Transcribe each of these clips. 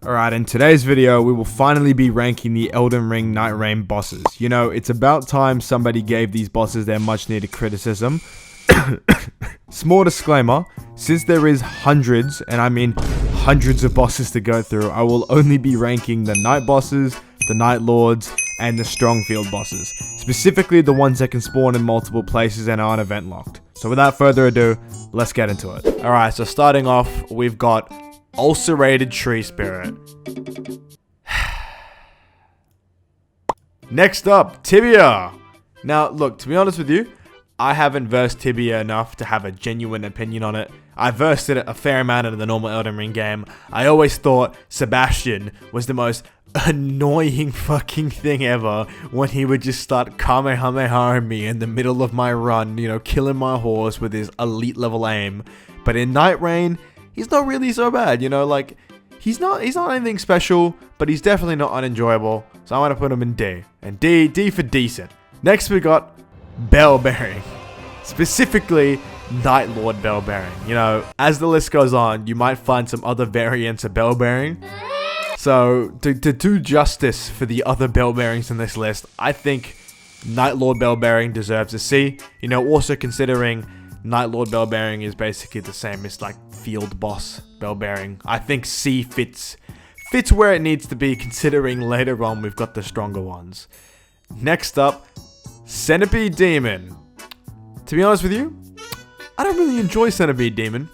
Alright, in today's video, we will finally be ranking the Elden Ring Night Reign bosses. You know, it's about time somebody gave these bosses their much needed criticism. Small disclaimer, since there is hundreds, and I mean hundreds of bosses to go through, I will only be ranking the Night bosses, the Night Lords, and the Strong Field bosses. Specifically the ones that can spawn in multiple places and aren't event locked. So without further ado, let's get into it. Alright, so starting off, we've got Ulcerated Tree Spirit. Next up, Tibia. Now, look, to be honest with you, I haven't versed Tibia enough to have a genuine opinion on it. I versed it a fair amount in the normal Elden Ring game. I always thought Sebastian was the most annoying fucking thing ever when he would just start Kamehameha me in the middle of my run, you know, killing my horse with his elite level aim. But in Night Reign, he's not really so bad, you know, like, he's not anything special, but he's definitely not unenjoyable, so I want to put him in D. And D for decent. Next we got Bell Bearing. Specifically, Night Lord Bell Bearing. You know, as the list goes on, you might find some other variants of Bell Bearing. So, to do justice for the other Bell Bearings in this list, I think Night Lord Bell Bearing deserves a C. You know, also considering Night Lord Bell Bearing is basically the same as like Field Boss Bell Bearing. I think C fits where it needs to be, considering later on we've got the stronger ones. Next up, Centipede Demon. To be honest with you, I don't really enjoy Centipede Demon.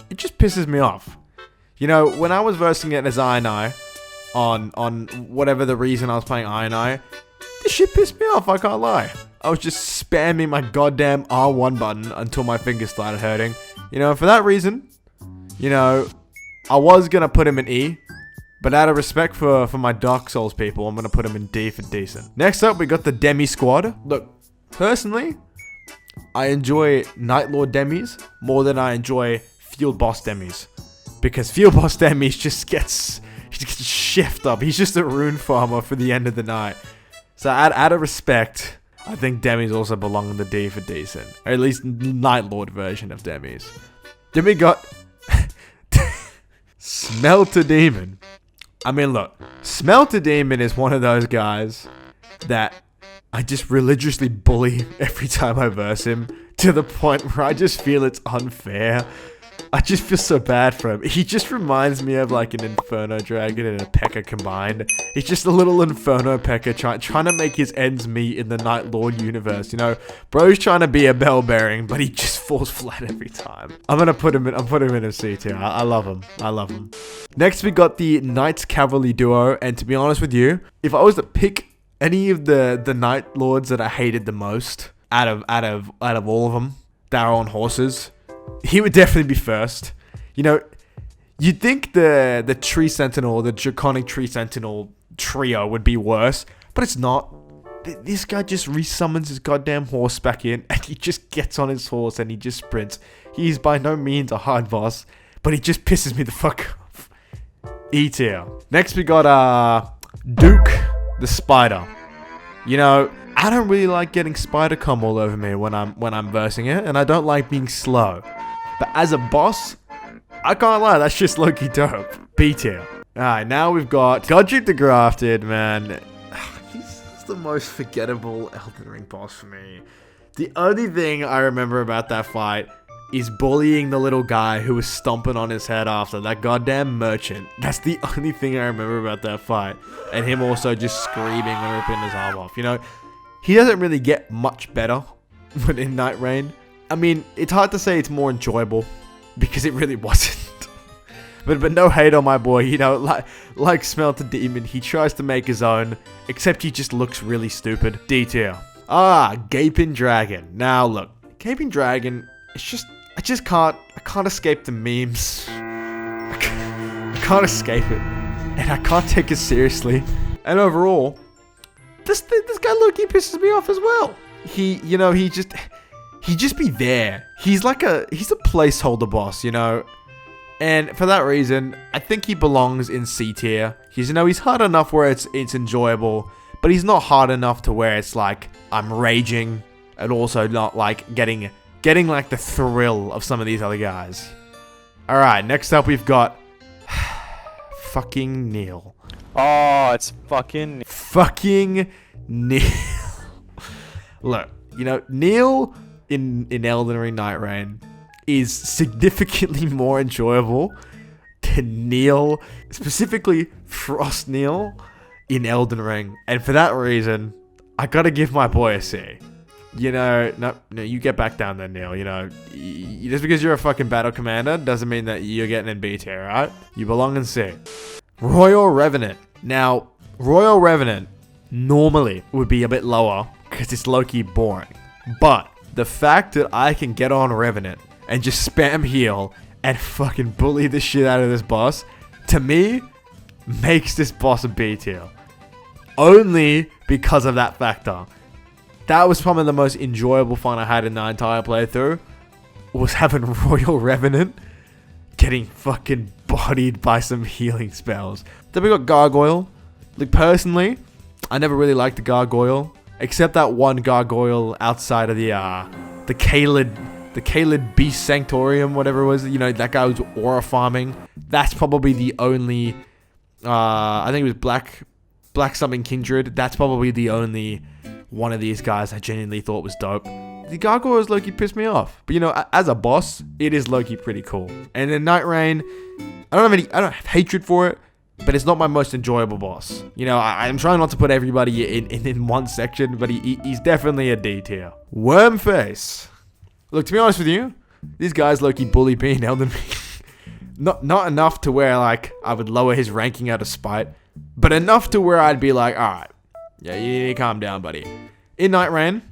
It just pisses me off. You know, when I was versing it as I on whatever the reason I was playing I, this shit pissed me off, I can't lie. I was just spamming my goddamn R1 button until my fingers started hurting. You know, for that reason, you know, I was gonna put him in E, but out of respect for my Dark Souls people, I'm gonna put him in D for decent. Next up, we got the Demi Squad. Look, personally, I enjoy Night Lord Demis more than I enjoy Field Boss Demis. Because Field Boss Demis just gets shift up. He's just a rune farmer for the end of the night. So out of respect, I think Demis also belong in the D for decent. Or at least Night Lord version of Demis. Then we got Smelter Demon. I mean, look, Smelter Demon is one of those guys that I just religiously bully every time I verse him, to the point where I just feel it's unfair. I just feel so bad for him. He just reminds me of like an Inferno Dragon and a P.E.K.K.A combined. He's just a little Inferno P.E.K.K.A trying to make his ends meet in the Night Lord universe. You know, bro's trying to be a Bell Bearing, but he just falls flat every time. I'm putting him in a C tier. I love him. I love him. Next we got the Knights Cavalry duo, and to be honest with you, if I was to pick any of the Night Lords that I hated the most out of all of them that are on horses, he would definitely be first. You know, you'd think the Tree Sentinel, the Draconic Tree Sentinel trio would be worse, but it's not. This guy just resummons his goddamn horse back in, and he just gets on his horse and he just sprints. He's by no means a hard boss, but he just pisses me the fuck off. E tier. Next we got Duke the Spider. You know, I don't really like getting spider cum all over me when I'm versing it, and I don't like being slow. But as a boss, I can't lie, that's just low-key dope. B tier. Alright, now we've got Godric the Grafted, man. He's the most forgettable Elden Ring boss for me. The only thing I remember about that fight is bullying the little guy who was stomping on his head after that goddamn merchant. That's the only thing I remember about that fight. And him also just screaming and ripping his arm off. You know, he doesn't really get much better when in Night Reign. I mean, it's hard to say it's more enjoyable, because it really wasn't. but no hate on my boy, you know, like Smelter Demon, he tries to make his own, except he just looks really stupid. D tier. Gaping Dragon. Now look, Gaping Dragon, I can't escape the memes. I can't escape it. And I can't take it seriously. And overall, this guy low-key pisses me off as well. He just be there. He's a placeholder boss, you know. And for that reason, I think he belongs in C tier. He's hard enough where it's enjoyable, but he's not hard enough to where it's like I'm raging, and also not like getting like the thrill of some of these other guys. Alright, next up we've got fucking Neil. Oh, it's fucking... Fucking Neil. Look, you know, Neil in Elden Ring Night Reign is significantly more enjoyable than Neil, specifically Frost Neil, in Elden Ring. And for that reason, I gotta give my boy a C. You know, no, you get back down there, Neil. You know, just because you're a fucking battle commander doesn't mean that you're getting in B tier, right? You belong in C. Royal Revenant. Now, Royal Revenant normally would be a bit lower because it's low-key boring. But the fact that I can get on Revenant and just spam heal and fucking bully the shit out of this boss, to me, makes this boss a B tier. Only because of that factor. That was probably the most enjoyable fun I had in the entire playthrough, was having Royal Revenant getting fucking bodied by some healing spells. Then we got Gargoyle. Like, personally, I never really liked the Gargoyle, except that one Gargoyle outside of the Caelid Beast Sanctorium, whatever it was. You know, that guy was aura farming. That's probably the only, I think it was Black something Kindred. That's probably the only one of these guys I genuinely thought was dope. The Gargoyles low-key pissed me off. But you know, as a boss, it is low-key pretty cool. And in Night Reign, I don't have hatred for it, but it's not my most enjoyable boss. You know, I'm trying not to put everybody in one section, but he's definitely a D tier. Wormface. Look, to be honest with you, these guys low-key bully me in Elden Ring. Not enough to where, like, I would lower his ranking out of spite, but enough to where I'd be like, alright, yeah, you calm down, buddy. In Night Reign,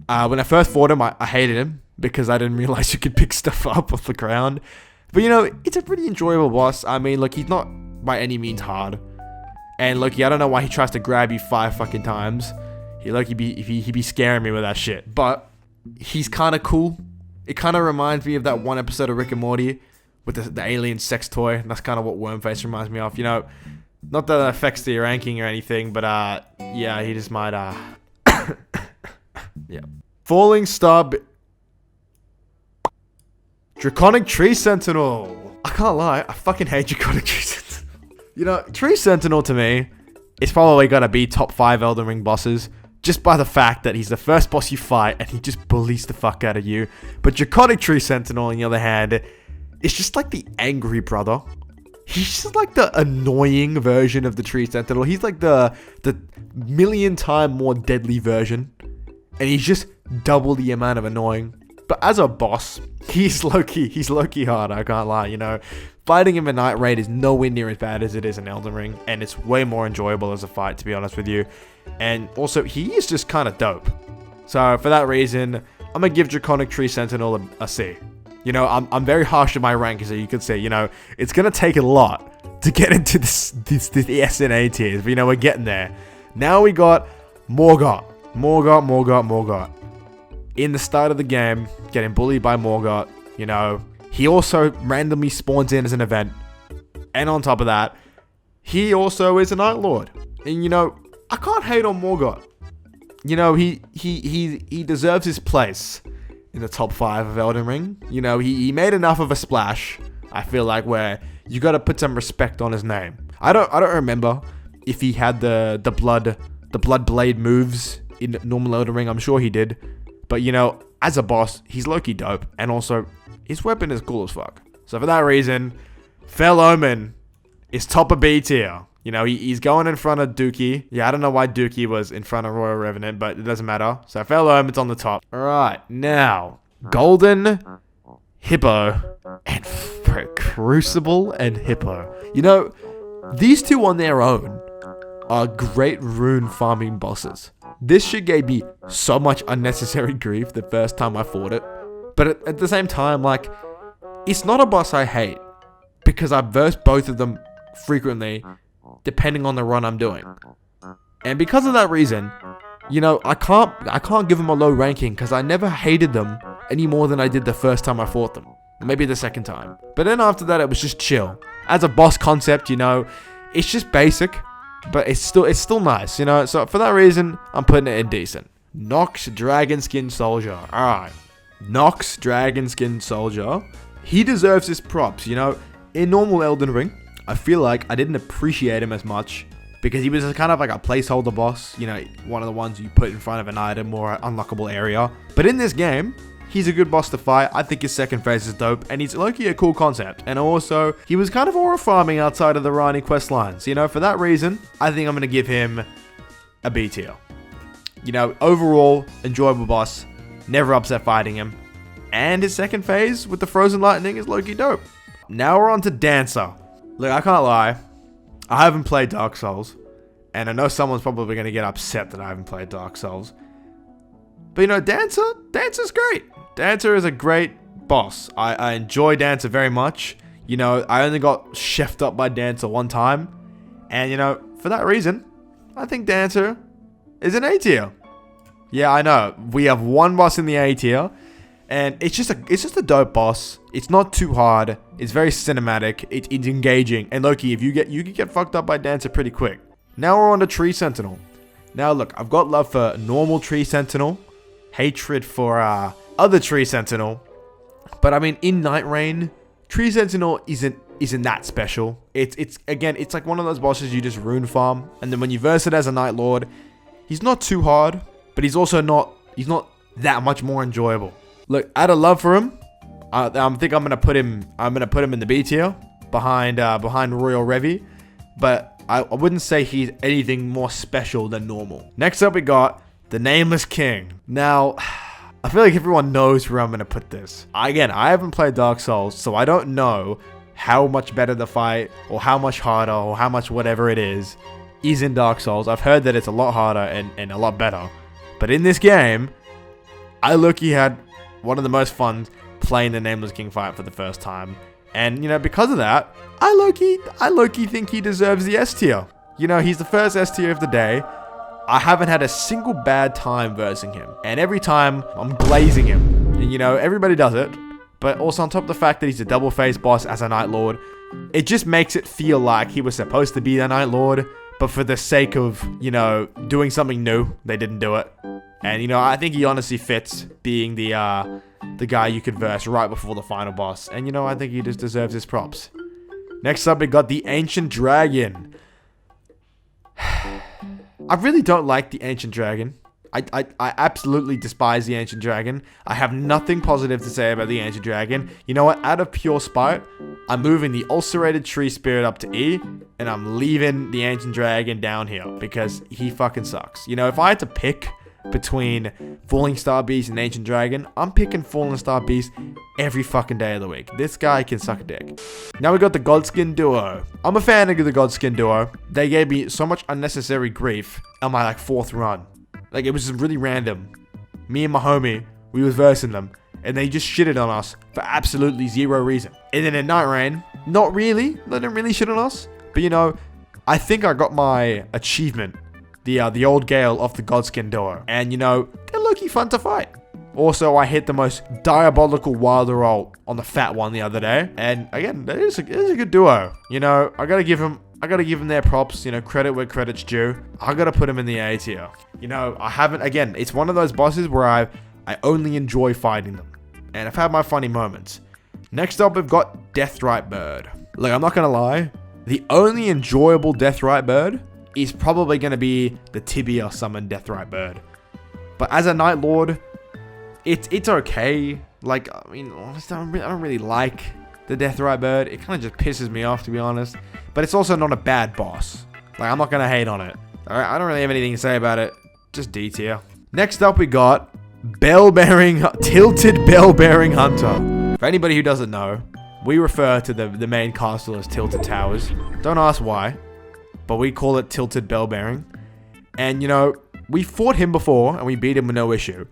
when I first fought him, I hated him because I didn't realize you could pick stuff up off the ground. But you know, it's a pretty enjoyable boss. I mean, look, he's not by any means hard. And look, I don't know why he tries to grab you 5 fucking times. He'd be scaring me with that shit. But he's kind of cool. It kind of reminds me of that one episode of Rick and Morty with the alien sex toy. That's kind of what Wormface reminds me of. You know, not that it affects the ranking or anything, but yeah, he just might yeah. Falling Star Draconic Tree Sentinel. I can't lie, I fucking hate Draconic Tree Sentinel. You know, Tree Sentinel to me is probably gonna be top 5 Elden Ring bosses, just by the fact that he's the first boss you fight and he just bullies the fuck out of you. But Draconic Tree Sentinel, on the other hand, is just like the angry brother. He's just like the annoying version of the Tree Sentinel. He's like the million time more deadly version. And he's just double the amount of annoying. But as a boss, he's low-key hard, I can't lie, you know. Fighting him in Night Reign is nowhere near as bad as it is in Elden Ring. And it's way more enjoyable as a fight, to be honest with you. And also, he is just kind of dope. So, for that reason, I'm going to give Draconic Tree Sentinel a C. You know, I'm very harsh in my ranking, so you could say, you know, it's going to take a lot to get into this S and A tiers. But, you know, we're getting there. Now we got Morgott. Morgott. In the start of the game, getting bullied by Morgott, you know, he also randomly spawns in as an event. And on top of that, he also is a Night Lord. And, you know, I can't hate on Morgott. You know, he deserves his place in the top 5 of Elden Ring. You know, he made enough of a splash, I feel like, where you gotta put some respect on his name. I don't remember if he had the blood blade moves in normal Elden Ring. I'm sure he did. But, you know, as a boss, he's low-key dope. And also, his weapon is cool as fuck. So for that reason, Fell Omen is top of B tier. You know, he's going in front of Dookie. Yeah, I don't know why Dookie was in front of Royal Revenant, but it doesn't matter. So Fell Omen's on the top. Alright, now, Golden, Hippo, and Crucible and Hippo. You know, these two on their own are great rune farming bosses. This shit gave me so much unnecessary grief the first time I fought it. But at the same time, like, it's not a boss I hate, because I've versed both of them frequently, depending on the run I'm doing. And because of that reason, you know, I can't give them a low ranking, because I never hated them any more than I did the first time I fought them. Maybe the second time. But then after that, it was just chill. As a boss concept, you know, it's just basic, but it's still nice, you know. So for that reason, I'm putting it in decent. Nox Dragonskin Soldier. Alright. Nox Dragonskin Soldier. He deserves his props, you know. In normal Elden Ring, I feel like I didn't appreciate him as much because he was kind of like a placeholder boss, you know, one of the ones you put in front of an item or an unlockable area. But in this game, he's a good boss to fight. I think his second phase is dope, and he's low-key a cool concept. And also, he was kind of aura farming outside of the Rani quest lines. You know, for that reason, I think I'm going to give him a B tier. You know, overall, enjoyable boss. Never upset fighting him. And his second phase with the frozen lightning is low-key dope. Now we're on to Dancer. Look, I can't lie. I haven't played Dark Souls. And I know someone's probably going to get upset that I haven't played Dark Souls. But you know, Dancer's great. Dancer is a great boss. I enjoy Dancer very much. You know, I only got chefed up by Dancer one time. And you know, for that reason, I think Dancer is an A tier. Yeah, I know. We have one boss in the A tier. And it's just a dope boss. It's not too hard. It's very cinematic. It's engaging. And Loki, you can get fucked up by Dancer pretty quick. Now we're on to Tree Sentinel. Now look, I've got love for normal Tree Sentinel, hatred for other Tree Sentinel. But I mean, in Night Reign, Tree Sentinel isn't that special. It's like one of those bosses you just rune farm, and then when you verse it as a Night Lord, he's not too hard, but he's not that much more enjoyable. Look, out of love for him, I think I'm gonna put him in the B tier behind Royal Revy, but I wouldn't say he's anything more special than normal. Next up, we got the Nameless King. Now, I feel like everyone knows where I'm gonna put this. Again, I haven't played Dark Souls, so I don't know how much better the fight, or how much harder, or how much whatever it is in Dark Souls. I've heard that it's a lot harder and a lot better. But in this game, I low-key had one of the most fun playing the Nameless King fight for the first time. And, you know, because of that, I low-key think he deserves the S tier. You know, he's the first S tier of the day. I haven't had a single bad time versing him. And every time, I'm glazing him. And, you know, everybody does it. But also on top of the fact that he's a double-faced boss as a Night Lord, it just makes it feel like he was supposed to be the Night Lord. But for the sake of, you know, doing something new, they didn't do it. And, you know, I think he honestly fits being the guy you could verse right before the final boss. And, you know, I think he just deserves his props. Next up, we got the Ancient Dragon. I really don't like the Ancient Dragon. I absolutely despise the Ancient Dragon. I have nothing positive to say about the Ancient Dragon. You know what? Out of pure spite, I'm moving the Ulcerated Tree Spirit up to E, and I'm leaving the Ancient Dragon down here because he fucking sucks. You know, if I had to pick between Falling Star Beast and Ancient Dragon, I'm picking Falling Star Beast every fucking day of the week. This guy can suck a dick. Now we got the Godskin Duo. I'm a fan of the Godskin Duo. They gave me so much unnecessary grief on my like 4th run. Like, it was just really random. Me and my homie, we was versing them, and they just shitted on us for absolutely zero reason. And then in Night Reign, not really. They didn't really shit on us. But you know, I think I got my achievement. The old Gale of the Godskin Duo. And you know, they're low-key fun to fight. Also, I hit the most diabolical wilder ult on the fat one the other day. And again, it is a good duo. You know, I gotta give them their props, you know, credit where credit's due. I gotta put them in the A tier. You know, again, it's one of those bosses where I only enjoy fighting them. And I've had my funny moments. Next up, we've got Deathrite Bird. Look, I'm not gonna lie. The only enjoyable Deathrite Bird is probably going to be the Tibia summoned Deathrite Bird. But as a Night Lord, it's okay. Like, I mean, honestly, I don't really like the Deathrite Bird. It kind of just pisses me off, to be honest. But it's also not a bad boss. Like, I'm not going to hate on it. Alright, I don't really have anything to say about it. Just D tier. Next up, we got Tilted Bell-Bearing Hunter. For anybody who doesn't know, we refer to the main castle as Tilted Towers. Don't ask why. But we call it Tilted Bell-Bearing. And, you know, we fought him before, and we beat him with no issue.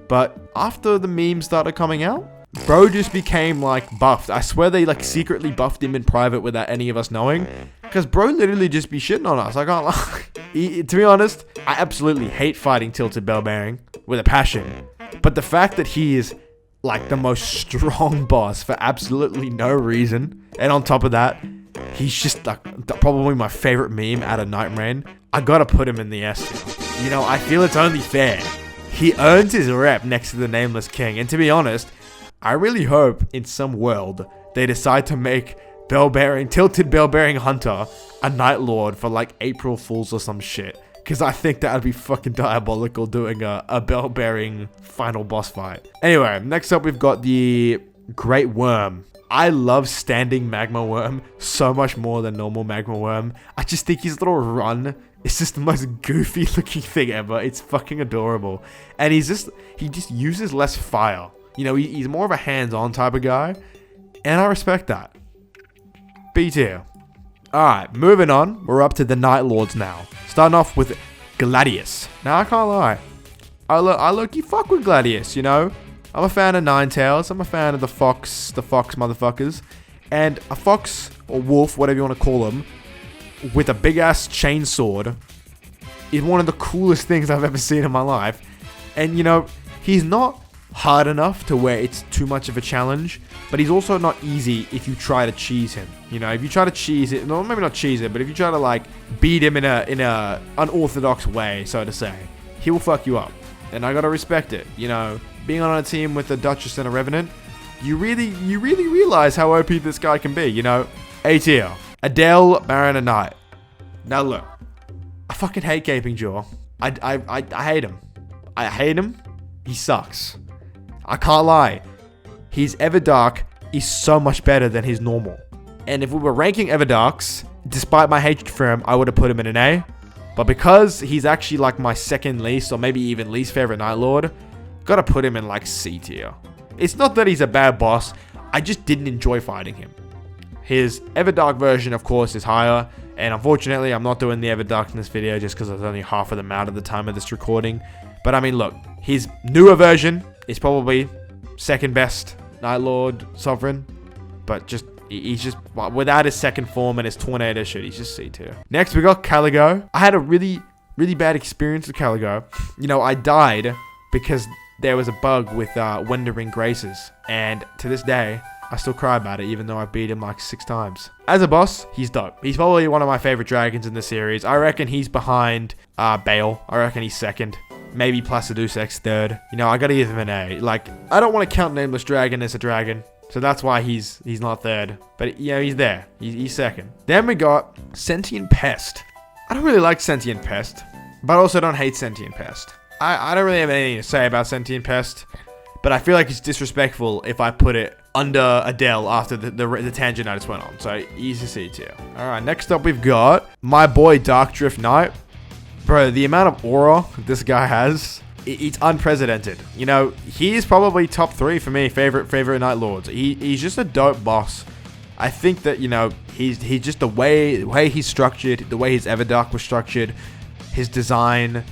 But after the memes started coming out, bro just became, like, buffed. I swear they, like, secretly buffed him in private without any of us knowing. Because bro literally just be shitting on us. I can't lie. To be honest, I absolutely hate fighting Tilted Bell-Bearing with a passion. But the fact that he is, like, the most strong boss for absolutely no reason, and on top of that, he's just probably my favorite meme out of Night Reign. I gotta put him in the S tier. You know, I feel it's only fair. He earns his rep next to the Nameless King. And to be honest, I really hope in some world they decide to make tilted bell-bearing hunter a Night Lord for like April Fools or some shit. Because I think that would be fucking diabolical doing a bell-bearing final boss fight. Anyway, next up we've got the Great Worm. I love standing Magma Worm so much more than normal Magma Worm. I just think his little run is just the most goofy looking thing ever. It's fucking adorable. And he just uses less fire. You know, he's more of a hands-on type of guy. And I respect that. B tier. Alright, moving on. We're up to the Night Lords now. Starting off with Gladius. Now, I can't lie. I look, you fuck with Gladius, you know? I'm a fan of Ninetales. I'm a fan of the fox motherfuckers. And a fox, or wolf, whatever you want to call them, with a big-ass chainsword is one of the coolest things I've ever seen in my life. And, you know, he's not hard enough to where it's too much of a challenge, but he's also not easy if you try to cheese him. You know, if you try to cheese it, no, maybe not cheese it, but if you try to like beat him in a unorthodox way, so to say, he will fuck you up. And I gotta respect it. You know, being on a team with a Duchess and a Revenant, you really realize how OP this guy can be. You know, A tier, Adele, Baron and Knight. Now look, I fucking hate Gaping Jaw. I hate him. I hate him. He sucks. I can't lie. His Everdark is so much better than his normal. And if we were ranking Everdarks, despite my hatred for him, I would have put him in an A. But because he's actually like my second least, or maybe even least favorite Night Lord, gotta put him in like C tier. It's not that he's a bad boss, I just didn't enjoy fighting him. His Everdark version, of course, is higher. And unfortunately, I'm not doing the Everdark in this video just because there's only half of them out at the time of this recording. But I mean, look, his newer version is probably second best Night Lord Sovereign, but he's just without his second form and his Tornado shit, he's just C tier. Next we got Caligo. I had a really bad experience with Caligo. You know, I died because there was a bug with Wandering Graces, and to this day I still cry about it, even though I beat him like 6 times. As a boss, he's dope. He's probably one of my favorite dragons in the series. I reckon he's behind Bale. I reckon he's second. Maybe Placidus X third. You know, I gotta give him an A. Like, I don't want to count Nameless Dragon as a dragon, so that's why he's not third. But, you know, he's there. He's second. Then we got Sentient Pest. I don't really like Sentient Pest, but I also don't hate Sentient Pest. I don't really have anything to say about Sentient Pest, but I feel like it's disrespectful if I put it under Adele after the tangent I just went on. So, easy C tier. Alright, next up we've got my boy Dark Drift Knight. Bro, the amount of aura this guy has, it's unprecedented. You know, he is probably top 3 for me, favorite Night Lords. He's just a dope boss. I think that, you know, he's just the way he's structured, the way his Everdark was structured, his design,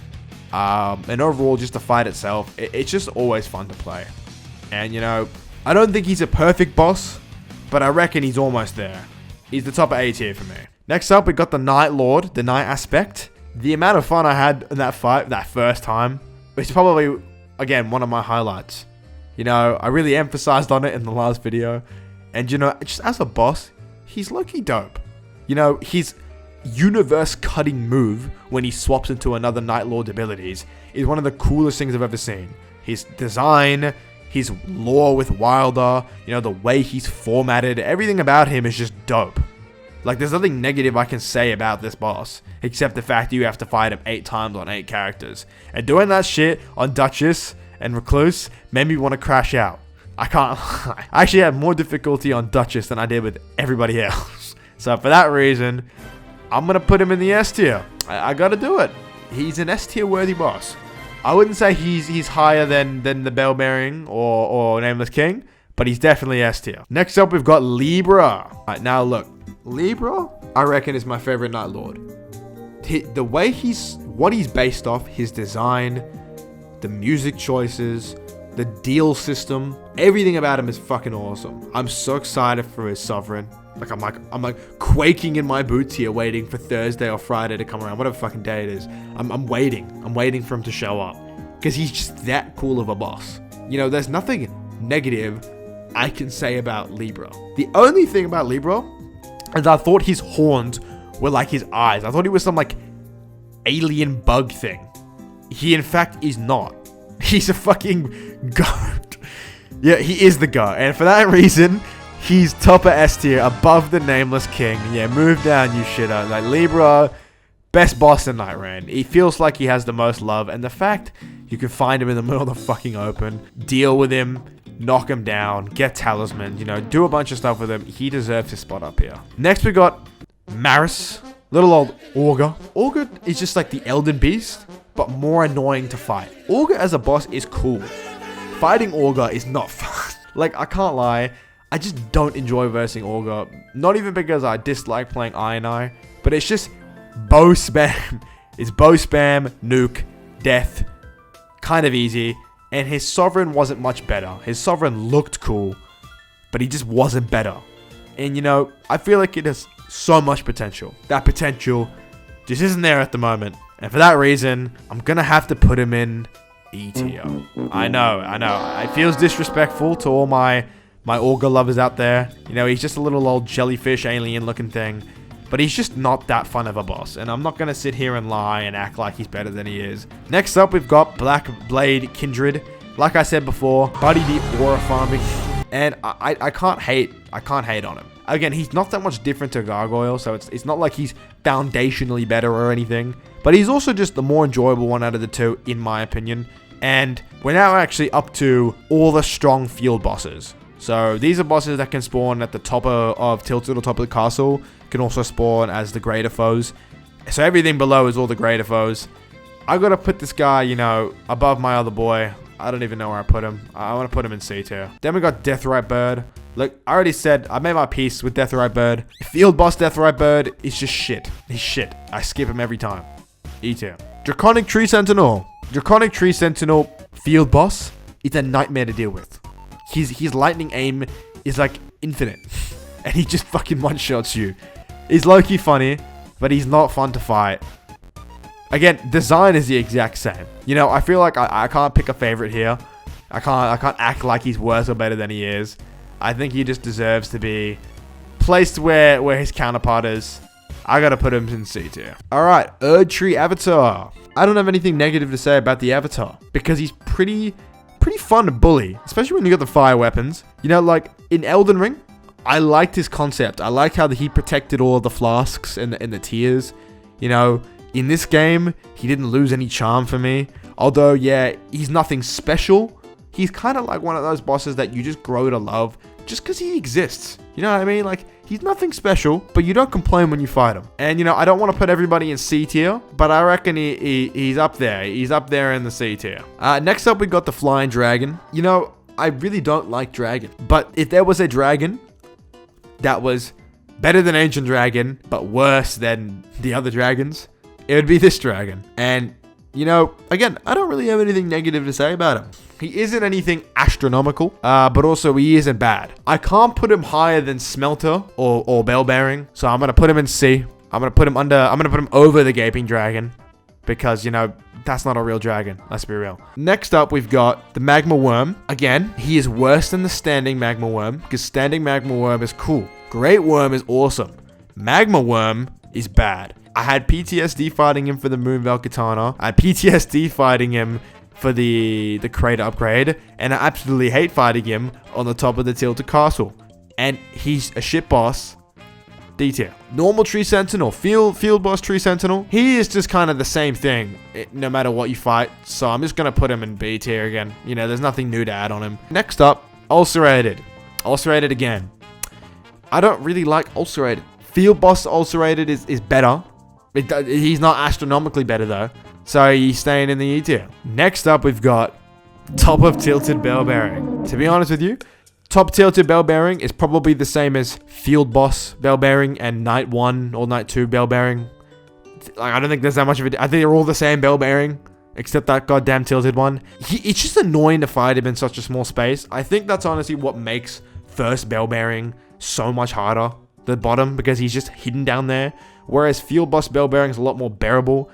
and overall just the fight itself. It's just always fun to play. And, you know, I don't think he's a perfect boss, but I reckon he's almost there. He's the top of A tier for me. Next up, we got the Night Lord, the Night Aspect. The amount of fun I had in that fight, that first time, is probably, again, one of my highlights. You know, I really emphasized on it in the last video. And, you know, just as a boss, he's low-key dope. You know, his universe-cutting move when he swaps into another Night Lord's abilities is one of the coolest things I've ever seen. His design, his lore with Wilder, you know, the way he's formatted, everything about him is just dope. Like, there's nothing negative I can say about this boss, except the fact that you have to fight him 8 times on 8 characters. And doing that shit on Duchess and Recluse made me want to crash out. I can't lie. I actually had more difficulty on Duchess than I did with everybody else. So for that reason, I'm going to put him in the S tier. I got to do it. He's an S tier worthy boss. I wouldn't say he's higher than the Bell-bearing or Nameless King, but he's definitely S tier. Next up, we've got Libra. Alright, now look. Libra, I reckon, is my favorite Night Lord. The way what he's based off, his design, the music choices, the deal system, everything about him is fucking awesome. I'm so excited for his Sovereign. I'm like quaking in my boots here, waiting for Thursday or Friday to come around, whatever fucking day it is. I'm waiting for him to show up, because he's just that cool of a boss. You know, there's nothing negative I can say about Libra. The only thing about Libra is I thought his horns were like his eyes. I thought he was some like alien bug thing. He in fact is not. He's a fucking goat. Yeah, he is the goat. And for that reason, He's top of S tier, above the Nameless King. Yeah, move down, you shitter. Like, Libra, best boss in Night Reign. He feels like he has the most love, and the fact you can find him in the middle of the fucking open, deal with him, knock him down, get talisman, you know, do a bunch of stuff with him. He deserves his spot up here. Next, we got Maris, little old Augur. Augur is just like the Elden Beast, but more annoying to fight. Augur as a boss is cool. Fighting Augur is not fun. Like, I can't lie. I just don't enjoy versing Augur. Not even because I dislike playing Eye, but it's just bow spam. It's bow spam, nuke, death. Kind of easy. And his Sovereign wasn't much better. His Sovereign looked cool, but he just wasn't better. And you know, I feel like it has so much potential. That potential just isn't there at the moment. And for that reason, I'm gonna have to put him in E tier. I know. It feels disrespectful to all my Augur lovers out there. You know, he's just a little old jellyfish alien looking thing. But he's just not that fun of a boss. And I'm not going to sit here and lie and act like he's better than he is. Next up, we've got Black Blade Kindred. Like I said before, Buddy the aura farming. And I can't hate on him. Again, he's not that much different to Gargoyle. So it's not like he's foundationally better or anything. But he's also just the more enjoyable one out of the two, in my opinion. And we're now actually up to all the strong field bosses. So these are bosses that can spawn at the top of Tilted or top of the castle. Can also spawn as the greater foes. So everything below is all the greater foes. I gotta put this guy, you know, above my other boy. I don't even know where I put him. I want to put him in C tier. Then we got Deathrite Bird. Look, I already said I made my peace with Deathrite Bird. Field boss Deathrite Bird is just shit. He's shit. I skip him every time. E tier. Draconic Tree Sentinel. Draconic Tree Sentinel field boss is a nightmare to deal with. His lightning aim is like infinite. And he just fucking one-shots you. He's low-key funny, but he's not fun to fight. Again, design is the exact same. You know, I feel like I can't pick a favorite here. I can't act like he's worse or better than he is. I think he just deserves to be placed where his counterpart is. I gotta put him in C tier. Alright, Erdtree Avatar. I don't have anything negative to say about the Avatar. Because he's pretty fun to bully, especially when you got the fire weapons. You know, like in Elden Ring, I liked his concept. I liked how he protected all of the flasks and the tiers. You know, in this game, he didn't lose any charm for me. Although, yeah, he's nothing special. He's kind of like one of those bosses that you just grow to love just because he exists. You know what I mean? Like, he's nothing special, but you don't complain when you fight him. And, you know, I don't want to put everybody in C tier, but I reckon he's up there. He's up there in the C tier. Next up, we got the Flying Dragon. You know, I really don't like dragon. But if there was a dragon that was better than Ancient Dragon, but worse than the other dragons, it would be this dragon. And, you know, again, I don't really have anything negative to say about him. He isn't anything astronomical, but also he isn't bad. I can't put him higher than Smelter or Bell Bearing, so I'm gonna put him in C. I'm gonna put him over the Gaping Dragon, because, you know, that's not a real dragon. Let's be real. Next up, we've got the Magma Worm. Again, he is worse than the Standing Magma Worm, because Standing Magma Worm is cool. Great Worm is awesome. Magma Worm is bad. I had PTSD fighting him for the Moonveil Katana. I had PTSD fighting him for the Crater upgrade, and I absolutely hate fighting him on the top of the Tilted Castle. And he's a shit boss. D tier. Normal Tree Sentinel, field boss Tree Sentinel. He is just kind of the same thing, no matter what you fight. So I'm just gonna put him in B tier again. You know, there's nothing new to add on him. Next up, Ulcerated. Ulcerated again. I don't really like Ulcerated. Field boss Ulcerated is better. He's not astronomically better though. So he's staying in the E tier. Next up, we've got Top of Tilted Bell Bearing. To be honest with you, Top Tilted Bell Bearing is probably the same as Field Boss Bell Bearing and Night 1 or Night 2 Bell Bearing. Like, I don't think there's that much of it. I think they're all the same Bell Bearing, except that goddamn Tilted one. It's just annoying to fight him in such a small space. I think that's honestly what makes first Bell Bearing so much harder than bottom, because he's just hidden down there. Whereas Field Boss Bell Bearing is a lot more bearable.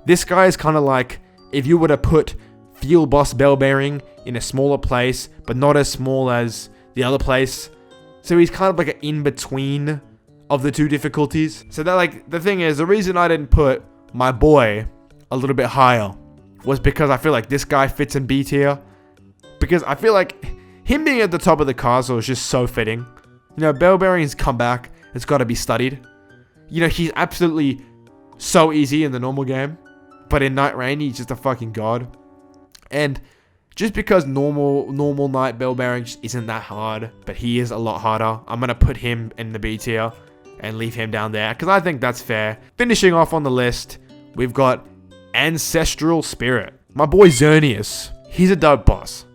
This guy is kind of like if you were to put Field Boss Bell Bearing in a smaller place, but not as small as the other place. So he's kind of like an in-between of the two difficulties. So that, like, the thing is, the reason I didn't put my boy a little bit higher was because I feel like this guy fits in B tier. Because I feel like him being at the top of the castle is just so fitting You know, Bellbearing's comeback has got to be studied. You know, he's absolutely so easy in the normal game, but in Night Reign, he's just a fucking god. And just because normal Night Bellbearing just isn't that hard, but he is a lot harder, I'm going to put him in the B tier and leave him down there, because I think that's fair. Finishing off on the list, we've got Ancestral Spirit. My boy Xerneas, he's a dope boss.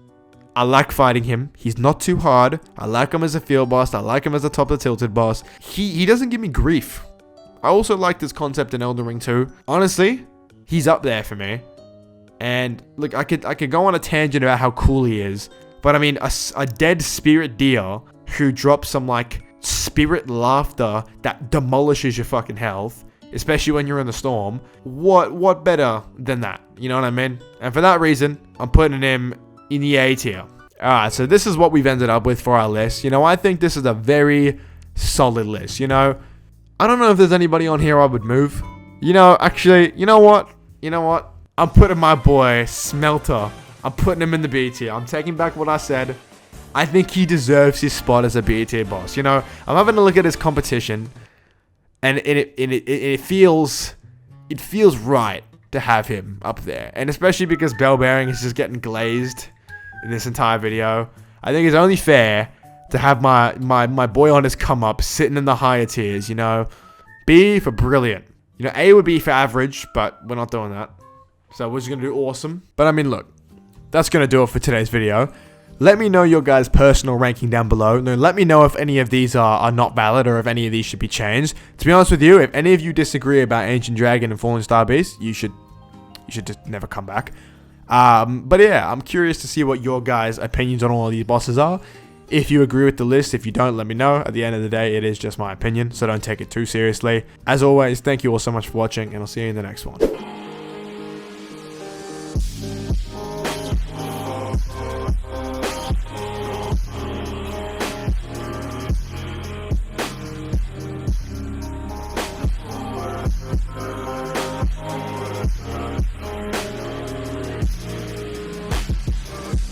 I like fighting him. He's not too hard. I like him as a field boss. I like him as a top of the tilted boss. He doesn't give me grief. I also like this concept in Elden Ring 2. Honestly, he's up there for me. And look, I could go on a tangent about how cool he is, but I mean, a dead spirit deer who drops some like spirit laughter that demolishes your fucking health, especially when you're in the storm. What better than that? You know what I mean? And for that reason, I'm putting him in the A tier. Alright, so this is what we've ended up with for our list. You know, I think this is a very solid list. You know, I don't know if there's anybody on here I would move. You know, actually, you know what? I'm putting my boy Smelter. I'm putting him in the B tier. I'm taking back what I said. I think he deserves his spot as a B tier boss. You know, I'm having a look at his competition, and it feels right to have him up there, and especially because Bellbearing is just getting glazed in this entire video. I think it's only fair to have my boy on his come up, sitting in the higher tiers. You know, B for brilliant. You know, A would be for average, but we're not doing that. So we're just gonna do awesome. But I mean, look, that's gonna do it for today's video. Let me know your guys' personal ranking down below. No, let me know if any of these are not valid or if any of these should be changed. To be honest with you, if any of you disagree about Ancient Dragon and Fallen Star Beast, you should just never come back. But yeah, I'm curious to see what your guys' opinions on all of these bosses are. If you agree with the list, if you don't, let me know. At the end of the day, it is just my opinion, so don't take it too seriously. As always, thank you all so much for watching, and I'll see you in the next one.